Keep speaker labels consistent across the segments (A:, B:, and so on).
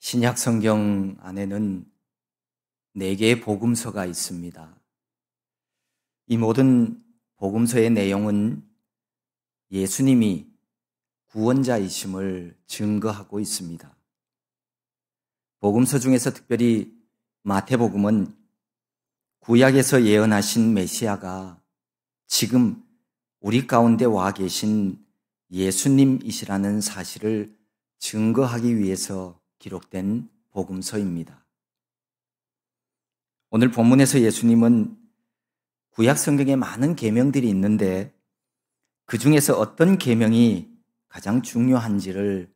A: 신약 성경 안에는 4개의 복음서가 있습니다. 이 모든 복음서의 내용은 예수님이 구원자이심을 증거하고 있습니다. 복음서 중에서 특별히 마태복음은 구약에서 예언하신 메시아가 지금 우리 가운데 와 계신 예수님이시라는 사실을 증거하기 위해서 기록된 복음서입니다. 오늘 본문에서 예수님은 구약 성경에 많은 계명들이 있는데 그 중에서 어떤 계명이 가장 중요한지를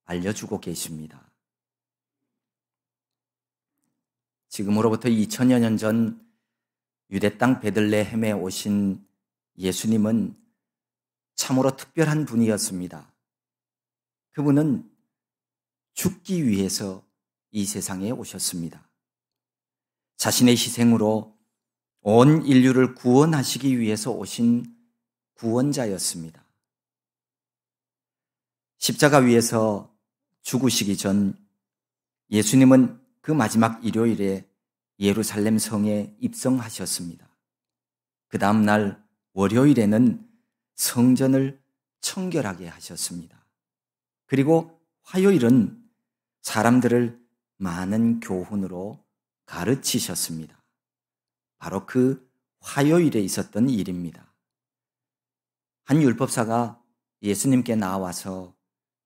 A: 알려주고 계십니다. 지금으로부터 2000여 년 전 유대 땅 베들레헴에 오신 예수님은 참으로 특별한 분이었습니다. 그분은 죽기 위해서 이 세상에 오셨습니다. 자신의 희생으로 온 인류를 구원하시기 위해서 오신 구원자였습니다. 십자가 위에서 죽으시기 전 예수님은 그 마지막 일요일에 예루살렘 성에 입성하셨습니다. 그 다음 날 월요일에는 성전을 청결하게 하셨습니다. 그리고 화요일은 사람들을 많은 교훈으로 가르치셨습니다. 바로 그 화요일에 있었던 일입니다. 한 율법사가 예수님께 나와서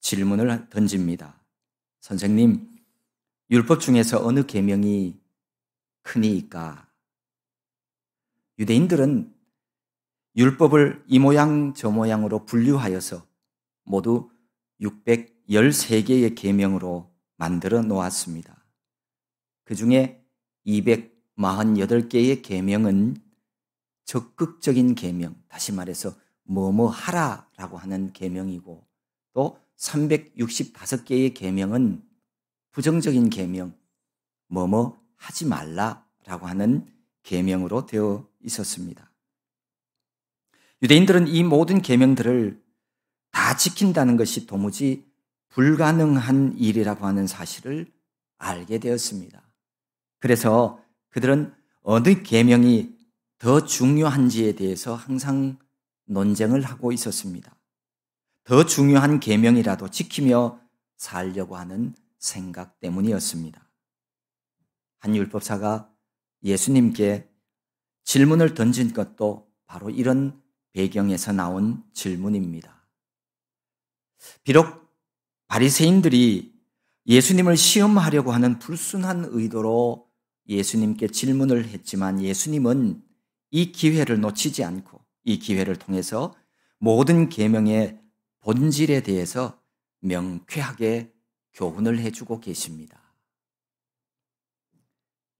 A: 질문을 던집니다. 선생님, 율법 중에서 어느 계명이 크니까? 유대인들은 율법을 이 모양 저 모양으로 분류하여서 모두 613개의 계명으로 만들어 놓았습니다. 그 중에 248개의 계명은 적극적인 계명, 다시 말해서 뭐뭐 하라라고 하는 계명이고, 또 365개의 계명은 부정적인 계명, 뭐뭐 하지 말라라고 하는 계명으로 되어 있었습니다. 유대인들은 이 모든 계명들을 다 지킨다는 것이 도무지 불가능한 일이라고 하는 사실을 알게 되었습니다. 그래서 그들은 어느 계명이 더 중요한지에 대해서 항상 논쟁을 하고 있었습니다. 더 중요한 계명이라도 지키며 살려고 하는 생각 때문이었습니다. 한 율법사가 예수님께 질문을 던진 것도 바로 이런 배경에서 나온 질문입니다. 비록 바리새인들이 예수님을 시험하려고 하는 불순한 의도로 예수님께 질문을 했지만 예수님은 이 기회를 놓치지 않고 이 기회를 통해서 모든 계명의 본질에 대해서 명쾌하게 교훈을 해주고 계십니다.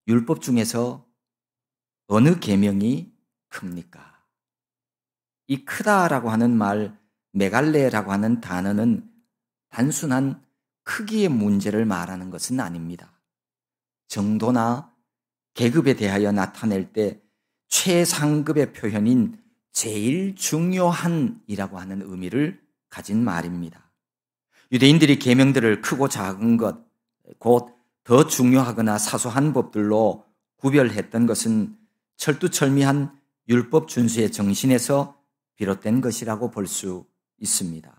A: 율법 중에서 어느 계명이 큽니까? 이 크다라고 하는 말, 메갈레라고 하는 단어는 단순한 크기의 문제를 말하는 것은 아닙니다. 정도나 계급에 대하여 나타낼 때 최상급의 표현인 제일 중요한이라고 하는 의미를 가진 말입니다. 유대인들이 계명들을 크고 작은 것, 곧 더 중요하거나 사소한 법들로 구별했던 것은 철두철미한 율법 준수의 정신에서 비롯된 것이라고 볼 수 있습니다.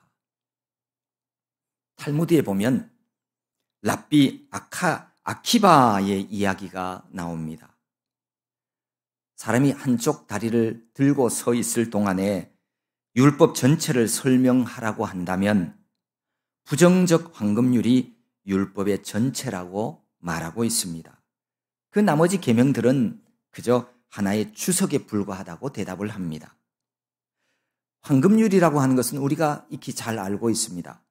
A: 탈무드에 보면 랍비 아키바의 이야기가 나옵니다. 사람이 한쪽 다리를 들고 서 있을 동안에 율법 전체를 설명하라고 한다면 부정적 황금률이 율법의 전체라고 말하고 있습니다. 그 나머지 계명들은 그저 하나의 주석에 불과하다고 대답을 합니다. 황금률이라고 하는 것은 우리가 익히 잘 알고 있습니다.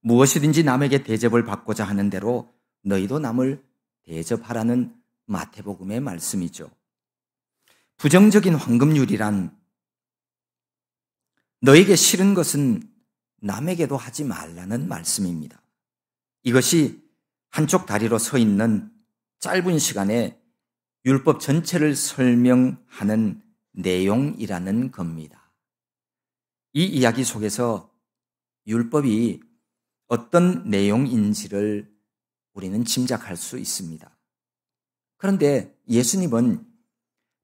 A: 무엇이든지 남에게 대접을 받고자 하는 대로 너희도 남을 대접하라는 마태복음의 말씀이죠. 부정적인 황금률이란 너에게 싫은 것은 남에게도 하지 말라는 말씀입니다. 이것이 한쪽 다리로 서 있는 짧은 시간에 율법 전체를 설명하는 내용이라는 겁니다. 이 이야기 속에서 율법이 어떤 내용인지를 우리는 짐작할 수 있습니다. 그런데 예수님은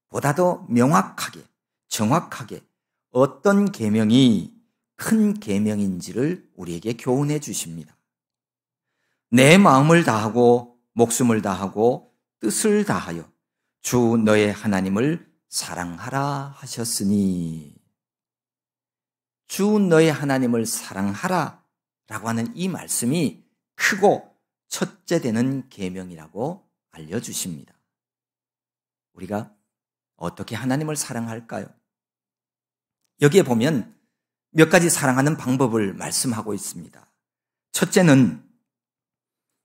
A: 보다 더 명확하게, 정확하게 어떤 계명이 큰 계명인지를 우리에게 교훈해 주십니다. 내 마음을 다하고 목숨을 다하고 뜻을 다하여 주 너의 하나님을 사랑하라 하셨으니, 주 너의 하나님을 사랑하라 라고 하는 이 말씀이 크고 첫째 되는 계명이라고 알려주십니다. 우리가 어떻게 하나님을 사랑할까요? 여기에 보면 몇 가지 사랑하는 방법을 말씀하고 있습니다. 첫째는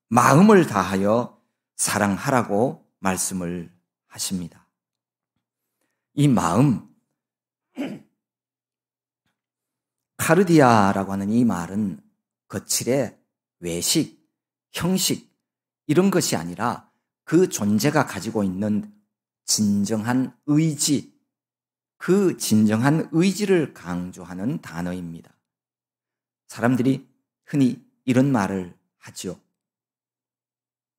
A: 마음을 다하여 사랑하라고 말씀을 하십니다. 이 마음, 카르디아라고 하는 이 말은 거칠의 외식, 형식 이런 것이 아니라 그 존재가 가지고 있는 진정한 의지, 그 진정한 의지를 강조하는 단어입니다. 사람들이 흔히 이런 말을 하죠.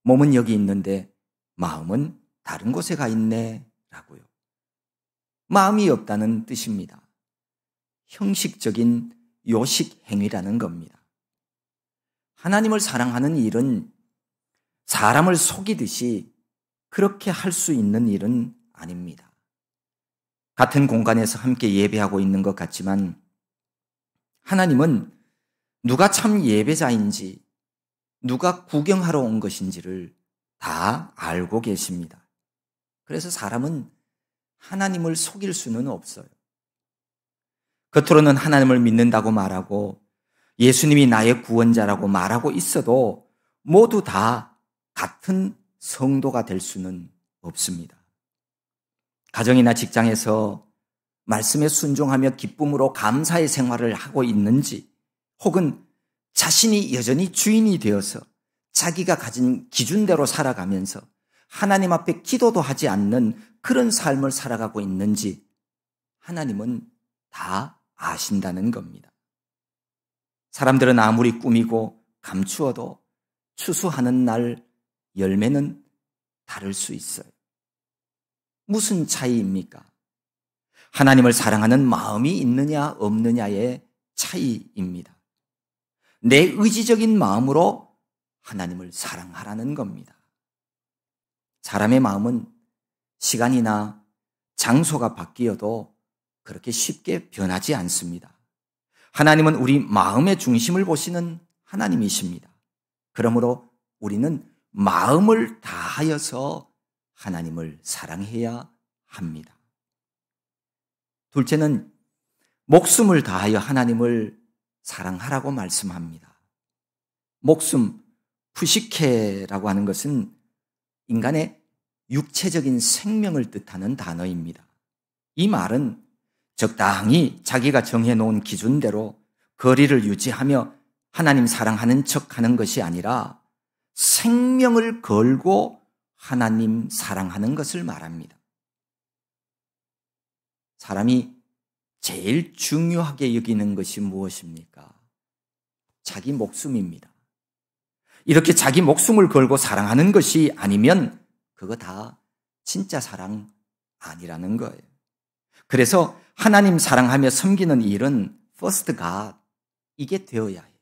A: 몸은 여기 있는데 마음은 다른 곳에 가 있네 라고요. 마음이 없다는 뜻입니다. 형식적인 요식 행위라는 겁니다. 하나님을 사랑하는 일은 사람을 속이듯이 그렇게 할 수 있는 일은 아닙니다. 같은 공간에서 함께 예배하고 있는 것 같지만 하나님은 누가 참 예배자인지, 누가 구경하러 온 것인지를 다 알고 계십니다. 그래서 사람은 하나님을 속일 수는 없어요. 겉으로는 하나님을 믿는다고 말하고 예수님이 나의 구원자라고 말하고 있어도 모두 다 같은 성도가 될 수는 없습니다. 가정이나 직장에서 말씀에 순종하며 기쁨으로 감사의 생활을 하고 있는지, 혹은 자신이 여전히 주인이 되어서 자기가 가진 기준대로 살아가면서 하나님 앞에 기도도 하지 않는 그런 삶을 살아가고 있는지 하나님은 다 아신다는 겁니다. 사람들은 아무리 꾸미고 감추어도 추수하는 날 열매는 다를 수 있어요. 무슨 차이입니까? 하나님을 사랑하는 마음이 있느냐 없느냐의 차이입니다. 내 의지적인 마음으로 하나님을 사랑하라는 겁니다. 사람의 마음은 시간이나 장소가 바뀌어도 그렇게 쉽게 변하지 않습니다. 하나님은 우리 마음의 중심을 보시는 하나님이십니다. 그러므로 우리는 마음을 다하여서 하나님을 사랑해야 합니다. 둘째는 목숨을 다하여 하나님을 사랑하라고 말씀합니다. 목숨, 푸시케라고 하는 것은 인간의 육체적인 생명을 뜻하는 단어입니다. 이 말은 적당히 자기가 정해놓은 기준대로 거리를 유지하며 하나님 사랑하는 척하는 것이 아니라 생명을 걸고 하나님 사랑하는 것을 말합니다. 사람이 제일 중요하게 여기는 것이 무엇입니까? 자기 목숨입니다. 이렇게 자기 목숨을 걸고 사랑하는 것이 아니면 그거 다 진짜 사랑 아니라는 거예요. 그래서 하나님 사랑하며 섬기는 일은 first God, 이게 되어야 해요.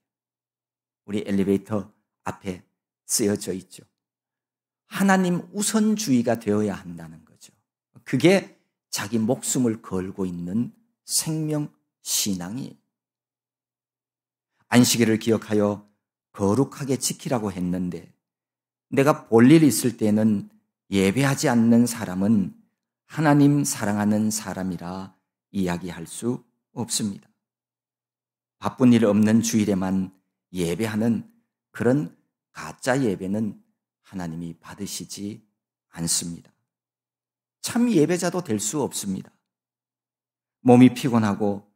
A: 우리 엘리베이터 앞에 쓰여져 있죠. 하나님 우선주의가 되어야 한다는 거죠. 그게 자기 목숨을 걸고 있는 생명 신앙이에요. 안식일을 기억하여 거룩하게 지키라고 했는데 내가 볼 일 있을 때는 예배하지 않는 사람은 하나님 사랑하는 사람이라 이야기할 수 없습니다. 바쁜 일 없는 주일에만 예배하는 그런 가짜 예배는 하나님이 받으시지 않습니다. 참 예배자도 될 수 없습니다. 몸이 피곤하고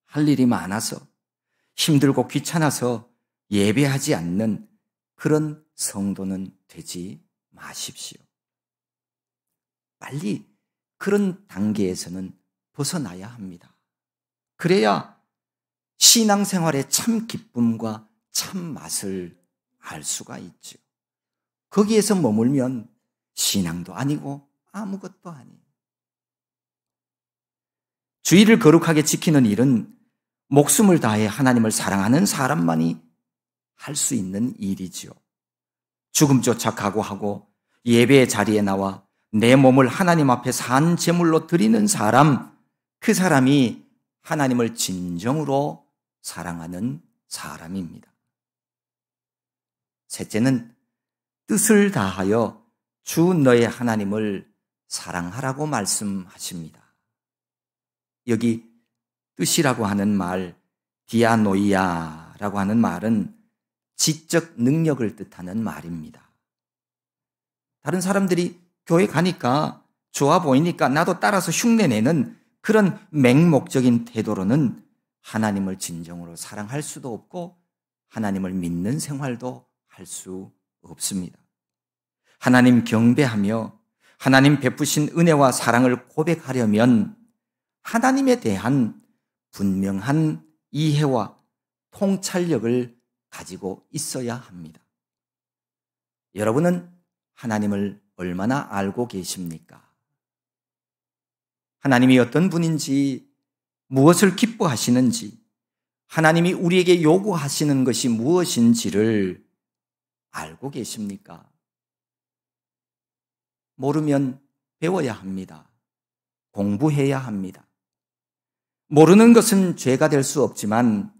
A: 할 일이 많아서 힘들고 귀찮아서 예배하지 않는 그런 성도는 되지 마십시오. 빨리 그런 단계에서는 벗어나야 합니다. 그래야 신앙생활의 참 기쁨과 참 맛을 알 수가 있죠. 거기에서 머물면 신앙도 아니고 아무것도 아니에요. 주의를 거룩하게 지키는 일은 목숨을 다해 하나님을 사랑하는 사람만이 할 수 있는 일이지요. 죽음조차 각오하고 예배의 자리에 나와 내 몸을 하나님 앞에 산 제물로 드리는 사람, 그 사람이 하나님을 진정으로 사랑하는 사람입니다. 셋째는 뜻을 다하여 주 너의 하나님을 사랑하라고 말씀하십니다. 여기 뜻이라고 하는 말, 디아노이아라고 하는 말은 지적 능력을 뜻하는 말입니다. 다른 사람들이 교회 가니까 좋아 보이니까 나도 따라서 흉내내는 그런 맹목적인 태도로는 하나님을 진정으로 사랑할 수도 없고 하나님을 믿는 생활도 할 수 없습니다. 하나님 경배하며 하나님 베푸신 은혜와 사랑을 고백하려면 하나님에 대한 분명한 이해와 통찰력을 가지고 있어야 합니다. 여러분은 하나님을 얼마나 알고 계십니까? 하나님이 어떤 분인지, 무엇을 기뻐하시는지, 하나님이 우리에게 요구하시는 것이 무엇인지를 알고 계십니까? 모르면 배워야 합니다. 공부해야 합니다. 모르는 것은 죄가 될 수 없지만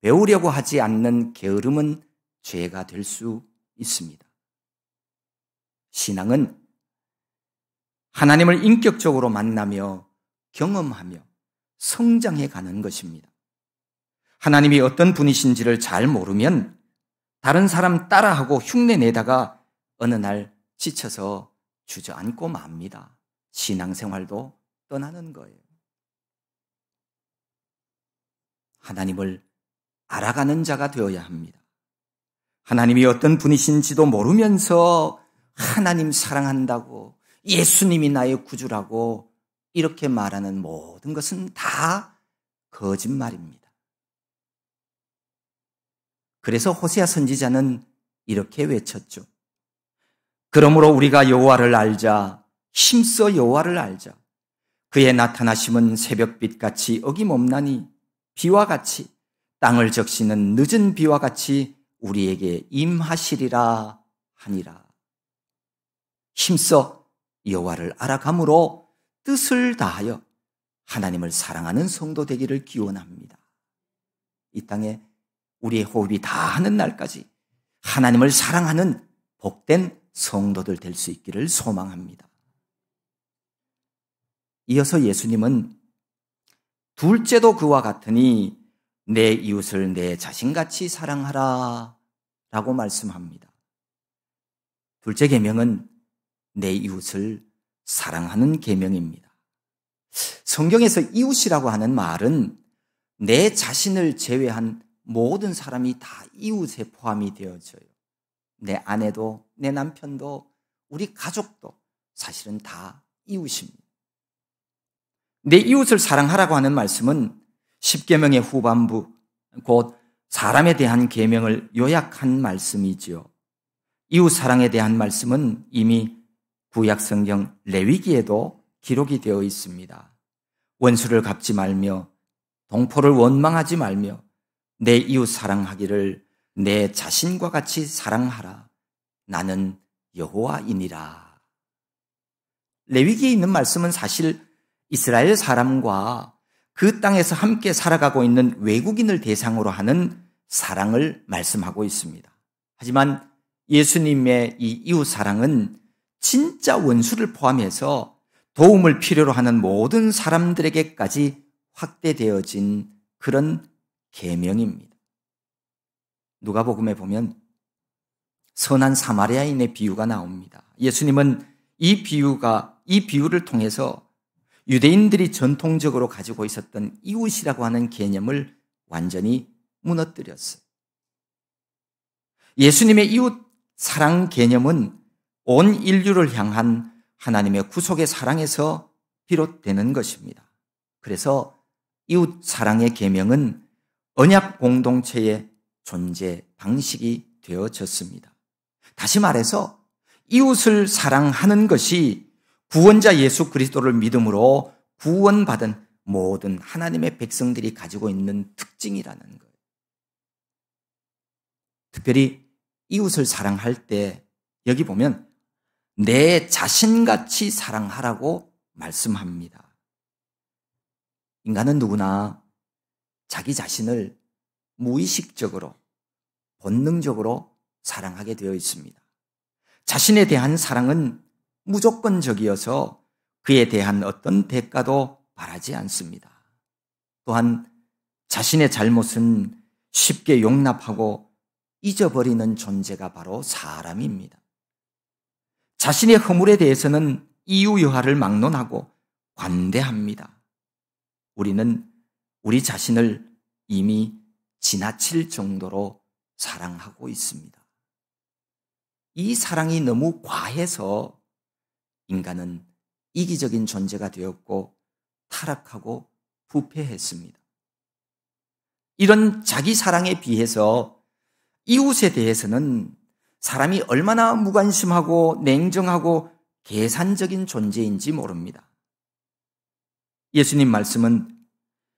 A: 배우려고 하지 않는 게으름은 죄가 될 수 있습니다. 신앙은 하나님을 인격적으로 만나며 경험하며 성장해 가는 것입니다. 하나님이 어떤 분이신지를 잘 모르면 다른 사람 따라하고 흉내내다가 어느 날 지쳐서 주저앉고 맙니다. 신앙생활도 떠나는 거예요. 하나님을 알아가는 자가 되어야 합니다. 하나님이 어떤 분이신지도 모르면서 하나님 사랑한다고, 예수님이 나의 구주라고 이렇게 말하는 모든 것은 다 거짓말입니다. 그래서 호세아 선지자는 이렇게 외쳤죠. 그러므로 우리가 여호와를 알자, 힘써 여호와를 알자. 그의 나타나심은 새벽빛같이 어김없나니 비와 같이, 땅을 적시는 늦은 비와 같이 우리에게 임하시리라 하니라. 힘써 여호와를 알아감으로 뜻을 다하여 하나님을 사랑하는 성도 되기를 기원합니다. 이 땅에 우리의 호흡이 다하는 날까지 하나님을 사랑하는 복된 성도들 될 수 있기를 소망합니다. 이어서 예수님은 둘째도 그와 같으니 내 이웃을 내 자신같이 사랑하라 라고 말씀합니다. 둘째 계명은 내 이웃을 사랑하는 계명입니다. 성경에서 이웃이라고 하는 말은 내 자신을 제외한 모든 사람이 다 이웃에 포함이 되어져요. 내 아내도 내 남편도 우리 가족도 사실은 다 이웃입니다. 내 이웃을 사랑하라고 하는 말씀은 십계명의 후반부, 곧 사람에 대한 계명을 요약한 말씀이지요. 이웃 사랑에 대한 말씀은 이미 구약 성경 레위기에도 기록이 되어 있습니다. 원수를 갚지 말며 동포를 원망하지 말며 내 이웃 사랑하기를 내 자신과 같이 사랑하라. 나는 여호와이니라. 레위기에 있는 말씀은 사실 이스라엘 사람과 그 땅에서 함께 살아가고 있는 외국인을 대상으로 하는 사랑을 말씀하고 있습니다. 하지만 예수님의 이 이웃 사랑은 진짜 원수를 포함해서 도움을 필요로 하는 모든 사람들에게까지 확대되어진 그런 계명입니다. 누가복음에 보면 선한 사마리아인의 비유가 나옵니다. 예수님은 이 비유를 통해서 유대인들이 전통적으로 가지고 있었던 이웃이라고 하는 개념을 완전히 무너뜨렸어요. 예수님의 이웃 사랑 개념은 온 인류를 향한 하나님의 구속의 사랑에서 비롯되는 것입니다. 그래서 이웃 사랑의 계명은 언약 공동체의 존재 방식이 되어졌습니다. 다시 말해서 이웃을 사랑하는 것이 구원자 예수 그리스도를 믿음으로 구원받은 모든 하나님의 백성들이 가지고 있는 특징이라는 거예요. 특별히 이웃을 사랑할 때 여기 보면 내 자신같이 사랑하라고 말씀합니다. 인간은 누구나 자기 자신을 무의식적으로 본능적으로 사랑하게 되어 있습니다. 자신에 대한 사랑은 무조건적이어서 그에 대한 어떤 대가도 바라지 않습니다. 또한 자신의 잘못은 쉽게 용납하고 잊어버리는 존재가 바로 사람입니다. 자신의 허물에 대해서는 이유여하를 막론하고 관대합니다. 우리는 우리 자신을 이미 지나칠 정도로 사랑하고 있습니다. 이 사랑이 너무 과해서 인간은 이기적인 존재가 되었고 타락하고 부패했습니다. 이런 자기 사랑에 비해서 이웃에 대해서는 사람이 얼마나 무관심하고 냉정하고 계산적인 존재인지 모릅니다. 예수님 말씀은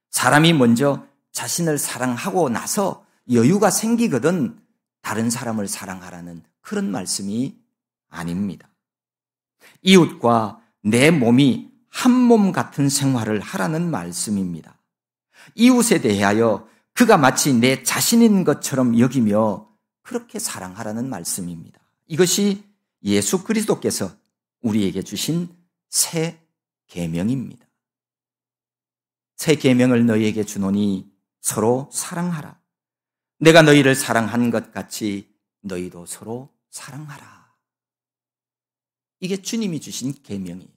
A: 사람이 먼저 자신을 사랑하고 나서 여유가 생기거든 다른 사람을 사랑하라는 그런 말씀이 아닙니다. 이웃과 내 몸이 한 몸 같은 생활을 하라는 말씀입니다. 이웃에 대하여 그가 마치 내 자신인 것처럼 여기며 그렇게 사랑하라는 말씀입니다. 이것이 예수 그리스도께서 우리에게 주신 새 계명입니다. 새 계명을 너희에게 주노니 서로 사랑하라. 내가 너희를 사랑한 것 같이 너희도 서로 사랑하라. 이게 주님이 주신 계명이에요.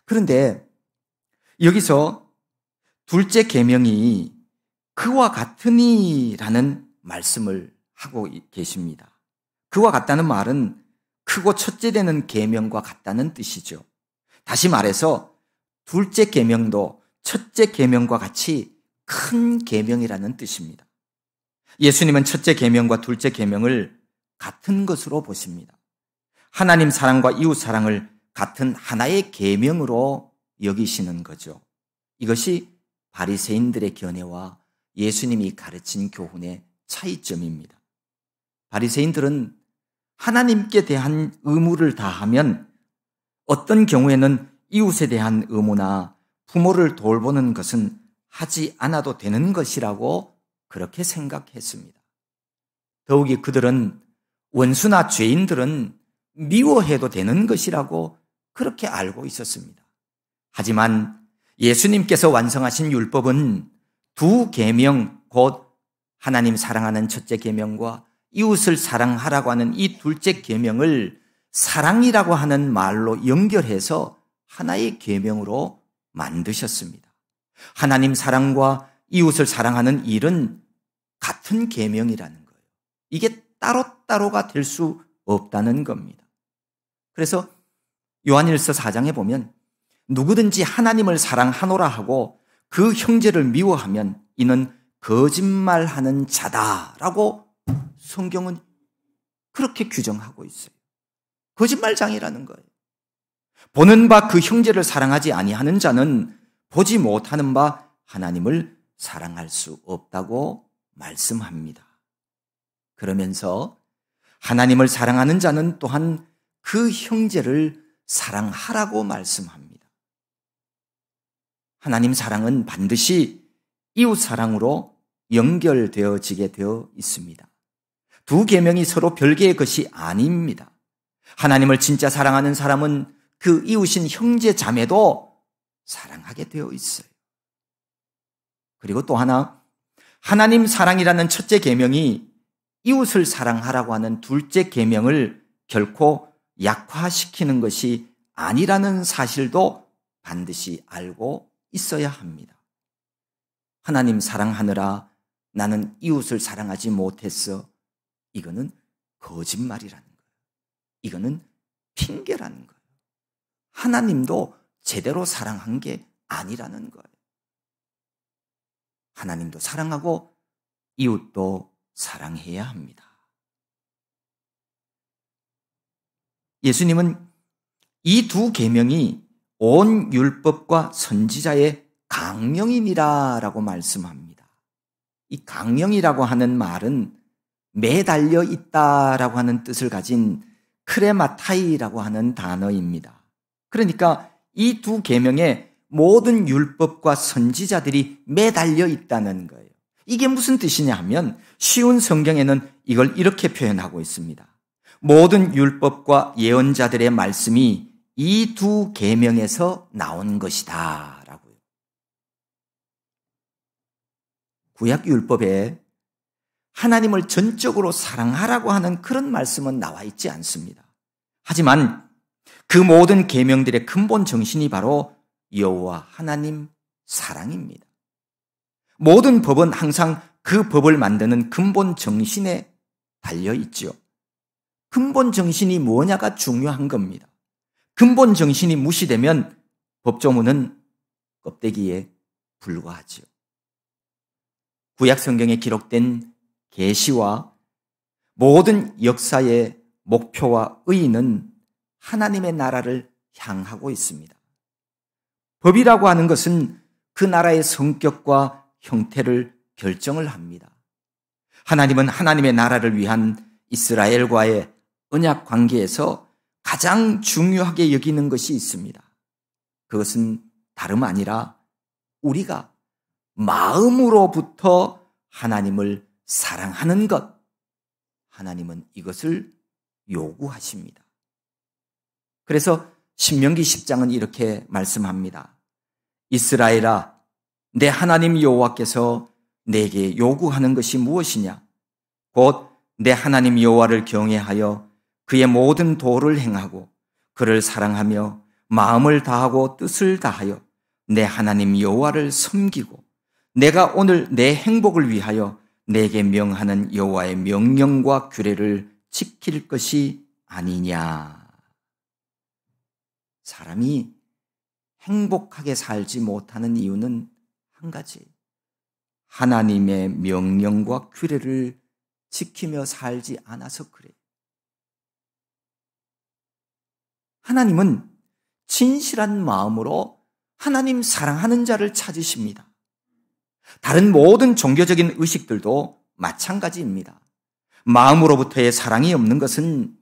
A: 그런데 여기서 둘째 계명이 그와 같으니라는 말씀을 하고 계십니다. 그와 같다는 말은 크고 첫째 되는 계명과 같다는 뜻이죠. 다시 말해서 둘째 계명도 첫째 계명과 같이 큰 계명이라는 뜻입니다. 예수님은 첫째 계명과 둘째 계명을 같은 것으로 보십니다. 하나님 사랑과 이웃 사랑을 같은 하나의 계명으로 여기시는 거죠. 이것이 바리새인들의 견해와 예수님이 가르친 교훈의 차이점입니다. 바리새인들은 하나님께 대한 의무를 다하면 어떤 경우에는 이웃에 대한 의무나 부모를 돌보는 것은 하지 않아도 되는 것이라고 그렇게 생각했습니다. 더욱이 그들은 원수나 죄인들은 미워해도 되는 것이라고 그렇게 알고 있었습니다. 하지만 예수님께서 완성하신 율법은 두 계명, 곧 하나님 사랑하는 첫째 계명과 이웃을 사랑하라고 하는 이 둘째 계명을 사랑이라고 하는 말로 연결해서 하나의 계명으로 만드셨습니다. 하나님 사랑과 이웃을 사랑하는 일은 같은 계명이라는 거예요. 이게 따로따로가 될 수 없다는 겁니다. 그래서 요한일서 4장에 보면 누구든지 하나님을 사랑하노라 하고 그 형제를 미워하면 이는 거짓말하는 자다라고 성경은 그렇게 규정하고 있어요. 거짓말장이라는 거예요. 보는 바 그 형제를 사랑하지 아니하는 자는 보지 못하는 바 하나님을 사랑할 수 없다고 말씀합니다. 그러면서 하나님을 사랑하는 자는 또한 그 형제를 사랑하라고 말씀합니다. 하나님 사랑은 반드시 이웃 사랑으로 연결되어지게 되어 있습니다. 두 계명이 서로 별개의 것이 아닙니다. 하나님을 진짜 사랑하는 사람은 그 이웃인 형제 자매도 사랑하게 되어 있어요. 그리고 또 하나, 하나님 사랑이라는 첫째 계명이 이웃을 사랑하라고 하는 둘째 계명을 결코 약화시키는 것이 아니라는 사실도 반드시 알고 있어야 합니다. 하나님 사랑하느라 나는 이웃을 사랑하지 못했어. 이거는 거짓말이라는 거예요. 이거는 핑계라는 거예요. 하나님도 제대로 사랑한 게 아니라는 거예요. 하나님도 사랑하고 이웃도 사랑해야 합니다. 예수님은 이 두 계명이 온 율법과 선지자의 강령이니라라고 말씀합니다. 이 강령이라고 하는 말은 매달려 있다라고 하는 뜻을 가진 크레마타이라고 하는 단어입니다. 그러니까 이 두 계명에 모든 율법과 선지자들이 매달려 있다는 거예요. 이게 무슨 뜻이냐 하면 쉬운 성경에는 이걸 이렇게 표현하고 있습니다. 모든 율법과 예언자들의 말씀이 이 두 계명에서 나온 것이다 라고요. 구약 율법에 하나님을 전적으로 사랑하라고 하는 그런 말씀은 나와 있지 않습니다. 하지만 그 모든 계명들의 근본 정신이 바로 여호와 하나님 사랑입니다. 모든 법은 항상 그 법을 만드는 근본 정신에 달려 있죠. 근본 정신이 뭐냐가 중요한 겁니다. 근본 정신이 무시되면 법조문은 껍데기에 불과하죠. 구약 성경에 기록된 계시와 모든 역사의 목표와 의의는 하나님의 나라를 향하고 있습니다. 법이라고 하는 것은 그 나라의 성격과 형태를 결정을 합니다. 하나님은 하나님의 나라를 위한 이스라엘과의 언약 관계에서 가장 중요하게 여기는 것이 있습니다. 그것은 다름 아니라 우리가 마음으로부터 하나님을 사랑하는 것, 하나님은 이것을 요구하십니다. 그래서 신명기 10장은 이렇게 말씀합니다. 이스라엘아, 내 하나님 여호와께서 내게 요구하는 것이 무엇이냐? 곧 내 하나님 여호와를 경외하여 그의 모든 도를 행하고 그를 사랑하며 마음을 다하고 뜻을 다하여 내 하나님 여호와를 섬기고 내가 오늘 내 행복을 위하여 내게 명하는 여호와의 명령과 규례를 지킬 것이 아니냐. 사람이 행복하게 살지 못하는 이유는 한 가지. 하나님의 명령과 규례를 지키며 살지 않아서 그래요. 하나님은 진실한 마음으로 하나님 사랑하는 자를 찾으십니다. 다른 모든 종교적인 의식들도 마찬가지입니다. 마음으로부터의 사랑이 없는 것은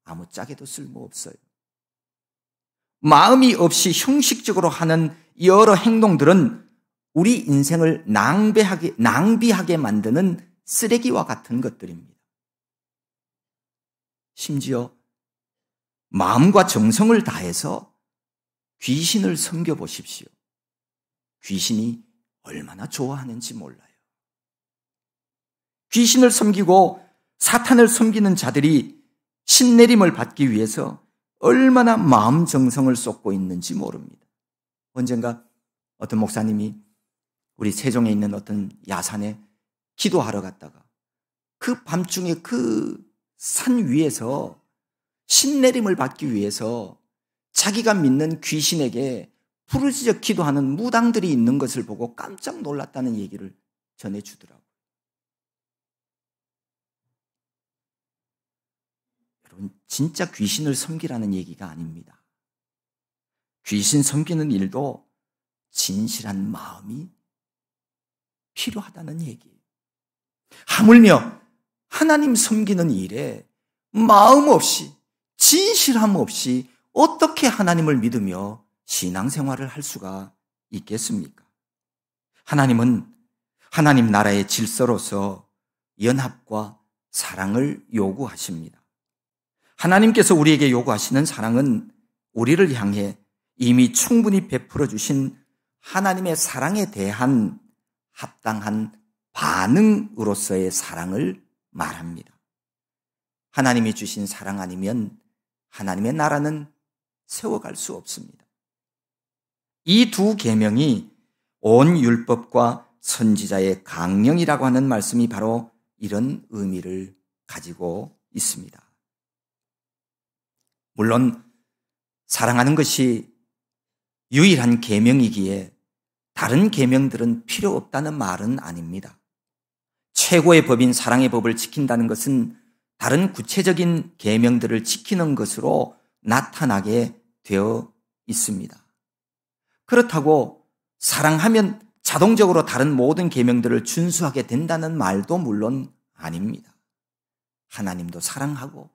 A: 아무짝에도 쓸모없어요. 마음이 없이 형식적으로 하는 여러 행동들은 우리 인생을 낭비하게 만드는 쓰레기와 같은 것들입니다. 심지어 마음과 정성을 다해서 귀신을 섬겨보십시오. 귀신이 얼마나 좋아하는지 몰라요. 귀신을 섬기고 사탄을 섬기는 자들이 신내림을 받기 위해서 얼마나 마음 정성을 쏟고 있는지 모릅니다. 언젠가 어떤 목사님이 우리 세종에 있는 어떤 야산에 기도하러 갔다가 그 밤중에 그 산 위에서 신내림을 받기 위해서 자기가 믿는 귀신에게 부르짖어 기도하는 무당들이 있는 것을 보고 깜짝 놀랐다는 얘기를 전해주더라고요. 여러분, 진짜 귀신을 섬기라는 얘기가 아닙니다. 귀신 섬기는 일도 진실한 마음이 필요하다는 얘기예요. 하물며 하나님 섬기는 일에 마음 없이, 진실함 없이 어떻게 하나님을 믿으며 신앙생활을 할 수가 있겠습니까? 하나님은 하나님 나라의 질서로서 연합과 사랑을 요구하십니다. 하나님께서 우리에게 요구하시는 사랑은 우리를 향해 이미 충분히 베풀어 주신 하나님의 사랑에 대한 합당한 반응으로서의 사랑을 말합니다. 하나님이 주신 사랑 아니면 하나님의 나라는 세워갈 수 없습니다. 이 두 계명이 온 율법과 선지자의 강령이라고 하는 말씀이 바로 이런 의미를 가지고 있습니다. 물론 사랑하는 것이 유일한 계명이기에 다른 계명들은 필요 없다는 말은 아닙니다. 최고의 법인 사랑의 법을 지킨다는 것은 다른 구체적인 계명들을 지키는 것으로 나타나게 되어 있습니다. 그렇다고 사랑하면 자동적으로 다른 모든 계명들을 준수하게 된다는 말도 물론 아닙니다. 하나님도 사랑하고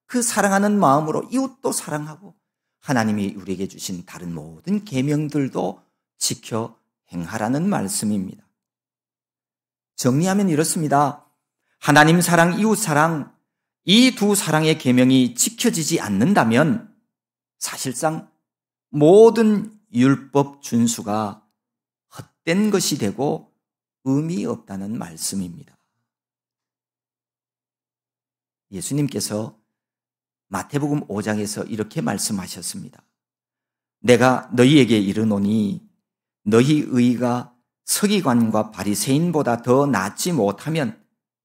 A: 그 사랑하는 마음으로 이웃도 사랑하고 하나님이 우리에게 주신 다른 모든 계명들도 지켜 행하라는 말씀입니다. 정리하면 이렇습니다. 하나님 사랑, 이웃 사랑, 이 두 사랑의 계명이 지켜지지 않는다면 사실상 모든 율법 준수가 헛된 것이 되고 의미 없다는 말씀입니다. 예수님께서 마태복음 5장에서 이렇게 말씀하셨습니다. 내가 너희에게 이르노니 너희 의가 서기관과 바리새인보다 더 낫지 못하면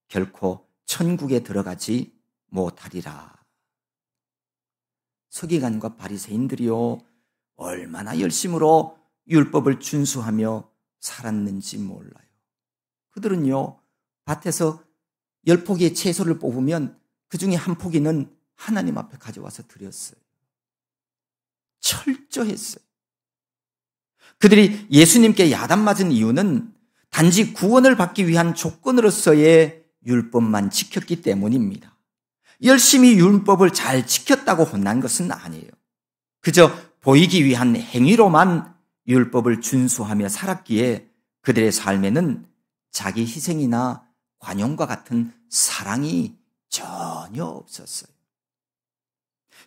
A: 결코 천국에 들어가지 못하리라. 서기관과 바리새인들이요 얼마나 열심으로 율법을 준수하며 살았는지 몰라요. 그들은요 밭에서 10포기의 채소를 뽑으면 그 중에 한 포기는 하나님 앞에 가져와서 드렸어요. 철저했어요. 그들이 예수님께 야단맞은 이유는 단지 구원을 받기 위한 조건으로서의 율법만 지켰기 때문입니다. 열심히 율법을 잘 지켰다고 혼난 것은 아니에요. 그저 보이기 위한 행위로만 율법을 준수하며 살았기에 그들의 삶에는 자기 희생이나 관용과 같은 사랑이 전혀 없었어요.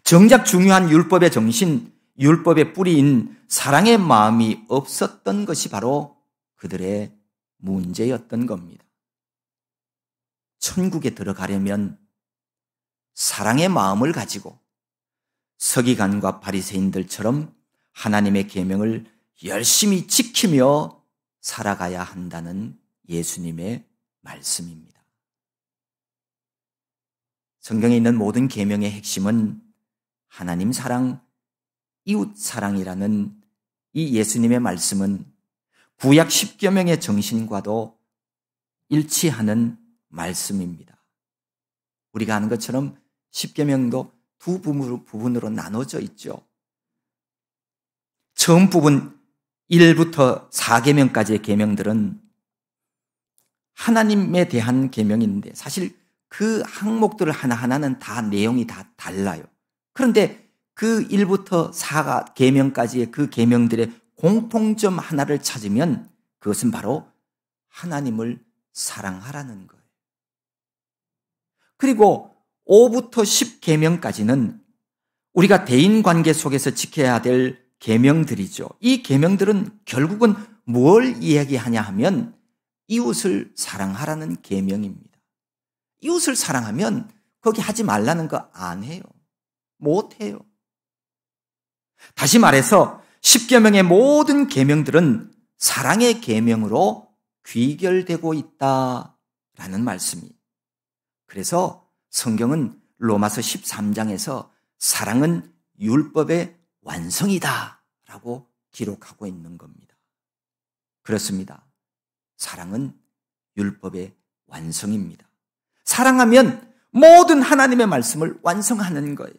A: 정작 중요한 율법의 정신, 율법의 뿌리인 사랑의 마음이 없었던 것이 바로 그들의 문제였던 겁니다. 천국에 들어가려면 사랑의 마음을 가지고 서기관과 바리새인들처럼 하나님의 계명을 열심히 지키며 살아가야 한다는 예수님의 말씀입니다. 성경에 있는 모든 계명의 핵심은 하나님 사랑, 이웃 사랑이라는 이 예수님의 말씀은 구약 10계명의 정신과도 일치하는 말씀입니다. 우리가 아는 것처럼 10계명도 두 부분으로 나눠져 있죠. 처음 부분 1부터 4계명까지의 계명들은 하나님에 대한 계명인데 사실 그 항목들 하나하나는 다 내용이 다 달라요. 그런데 그 1부터 4계명까지의 그 계명들의 공통점 하나를 찾으면 그것은 바로 하나님을 사랑하라는 거예요. 그리고 5부터 10계명까지는 우리가 대인관계 속에서 지켜야 될 계명들이죠. 이 계명들은 결국은 뭘 이야기하냐 하면 이웃을 사랑하라는 계명입니다. 이웃을 사랑하면 거기 하지 말라는 거 안 해요. 못 해요. 다시 말해서 10계명의 모든 계명들은 사랑의 계명으로 귀결되고 있다라는 말씀이에요. 그래서 성경은 로마서 13장에서 사랑은 율법의 완성이다 라고 기록하고 있는 겁니다. 그렇습니다. 사랑은 율법의 완성입니다. 사랑하면 모든 하나님의 말씀을 완성하는 거예요.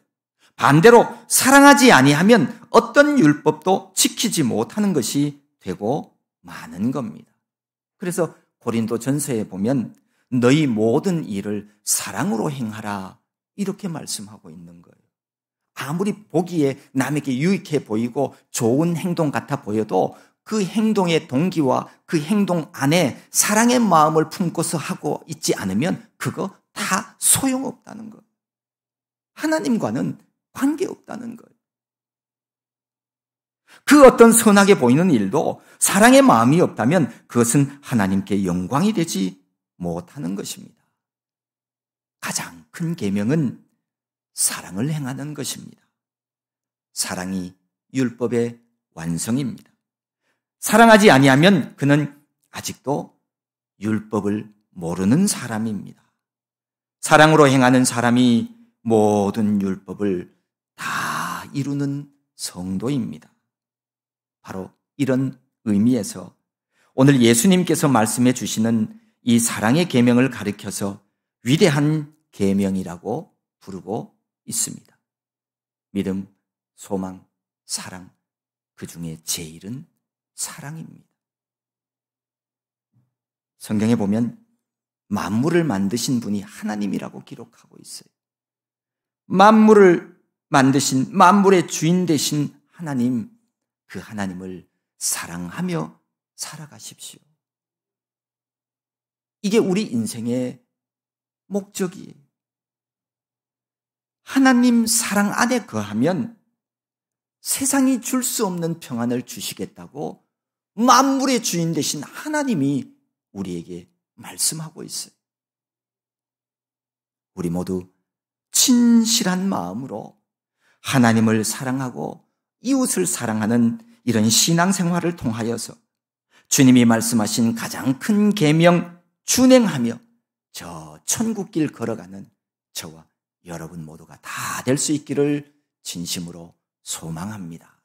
A: 반대로 사랑하지 아니하면 어떤 율법도 지키지 못하는 것이 되고 마는 겁니다. 그래서 고린도 전서에 보면 너희 모든 일을 사랑으로 행하라 이렇게 말씀하고 있는 거예요. 아무리 보기에 남에게 유익해 보이고 좋은 행동 같아 보여도 그 행동의 동기와 그 행동 안에 사랑의 마음을 품고서 하고 있지 않으면 그거 다 소용없다는 거예요. 하나님과는 관계없다는 거예요. 그 어떤 선하게 보이는 일도 사랑의 마음이 없다면 그것은 하나님께 영광이 되지 못하는 것입니다. 가장 큰 계명은 사랑을 행하는 것입니다. 사랑이 율법의 완성입니다. 사랑하지 아니하면 그는 아직도 율법을 모르는 사람입니다. 사랑으로 행하는 사람이 모든 율법을 다 이루는 성도입니다. 바로 이런 의미에서 오늘 예수님께서 말씀해 주시는 이 사랑의 계명을 가리켜서 위대한 계명이라고 부르고 있습니다. 믿음, 소망, 사랑, 그 중에 제일은 사랑입니다. 성경에 보면 만물을 만드신 분이 하나님이라고 기록하고 있어요. 만물을 만드신, 만물의 주인 되신 하나님, 그 하나님을 사랑하며 살아가십시오. 이게 우리 인생의 목적이에요. 하나님 사랑 안에 거하면 세상이 줄 수 없는 평안을 주시겠다고 만물의 주인 되신 하나님이 우리에게 말씀하고 있어요. 우리 모두 진실한 마음으로 하나님을 사랑하고 이웃을 사랑하는 이런 신앙생활을 통하여서 주님이 말씀하신 가장 큰 계명 준행하며 저 천국길 걸어가는 저와 여러분 모두가 다 될 수 있기를 진심으로 소망합니다.